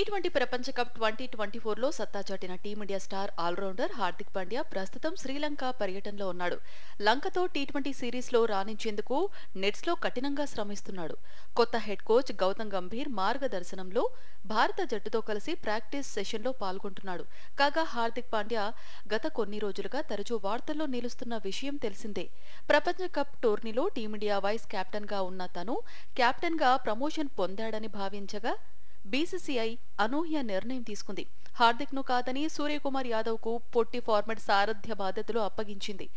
T20 ప్రపంచ cup 2024లో సత్తా చాటిన team India star allrounder Hardik Pandya ప్రస్తుతం శ్రీలంక పర్యటనలో ఉన్నాడు. లంకతో టీ20 సిరీస్లో రాణించేందుకు నెట్స్లో కఠినంగా శ్రమిస్తున్నాడు. కొత్త హెడ్ కోచ్ గౌతమ్ గంభీర్ మార్గదర్శనంలో భారత జట్టుతో కలిసి ప్రాక్టీస్ సెషన్లో పాల్గొంటున్నాడు. కాగా హార్దిక్ పాండ్యా గత కొన్ని రోజులుగా తరచూ వార్తల్లో నిలుస్తున్న విషయం తెలిసిందే. ప్రపంచ కప్ టోర్నీలో టీమిండియా వైస్ కెప్టెన్గా ఉన్న తను కెప్టెన్గా ప్రమోషన్ పొందాడని భావించగా బీసీసీఐ అనూహ్య నిర్ణయం తీసుకుంది. హార్దిక్ ను కాదని సూర్యకుమార్ యాదవ్ కు పొట్టి ఫార్మాట్ సారథ్య బాధ్యతలు అప్పగించింది.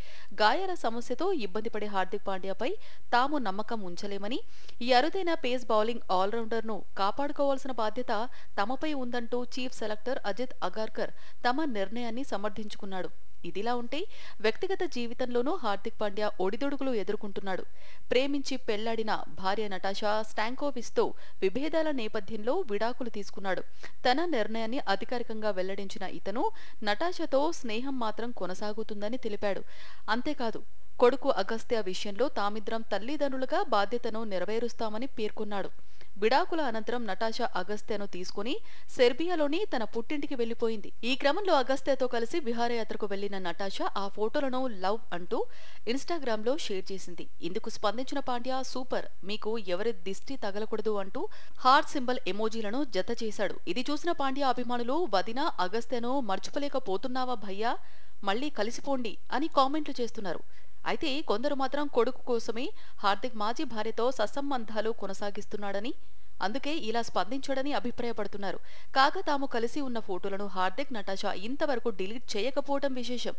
గాయాల సమస్యతో ఇబ్బంది పడే హార్దిక్ పాండ్యాపై తాము నమ్మకం ఉంచలేమని, ఈ అరుదైన పేస్ బౌలింగ్ ఆల్రౌండర్ ను కాపాడుకోవాల్సిన బాధ్యత తమపై ఉందంటూ చీఫ్ సెలెక్టర్ అజిత్ అగార్కర్ తమ నిర్ణయాన్ని సమర్థించుకున్నాడు. ఇదిలా ఉంటే వ్యక్తిగత జీవితంలోనూ హార్దిక్ పాండ్యా ఒడిదొడుకులు ఎదుర్కొంటున్నాడు. ప్రేమించి పెళ్లాడిన భార్య నటాషా స్టాంకోవిస్తో విభేదాల నేపథ్యంలో విడాకులు తీసుకున్నాడు. తన నిర్ణయాన్ని అధికారికంగా వెల్లడించిన ఇతను నటాషాతో స్నేహం మాత్రం కొనసాగుతుందని తెలిపాడు. అంతేకాదు, కొడుకు అగస్త్య విషయంలో తామిద్దరం తల్లిదండ్రులుగా బాధ్యతను నెరవేరుస్తామని పేర్కొన్నాడు. విడాకుల అనంతరం నటాషా అగస్త్యను తీసుకుని సెర్బియాలోని తన పుట్టింటికి వెళ్లిపోయింది. ఈ క్రమంలో అగస్త్యతో కలిసి విహారయాత్రకు వెళ్లిన నటాషా ఆ ఫోటోలను లవ్ అంటూ ఇన్స్టాగ్రామ్ లో షేర్ చేసింది. ఇందుకు స్పందించిన పాండ్యా సూపర్, మీకు ఎవరి దిష్టి తగలకూడదు అంటూ హార్ట్ సింబల్ ఎమోజీలను జత చేశాడు. ఇది చూసిన పాండ్యా అభిమానులు వదిన అగస్త్యను మర్చిపోలేకపోతున్నావా భయ్యా, మళ్లీ కలిసిపోండి అని కామెంట్లు చేస్తున్నారు. అయితే కొందరు మాత్రం కొడుకు కోసమే హార్దిక్ మాజీ భార్యతో సత్సంబంధాలు కొనసాగిస్తున్నాడని, అందుకే ఇలా స్పందించాడని అభిప్రాయపడుతున్నారు. కాగా తాము కలిసి ఉన్న ఫోటోలను హార్దిక్ నటాషా ఇంతవరకు డిలీట్ చేయకపోవడం విశేషం.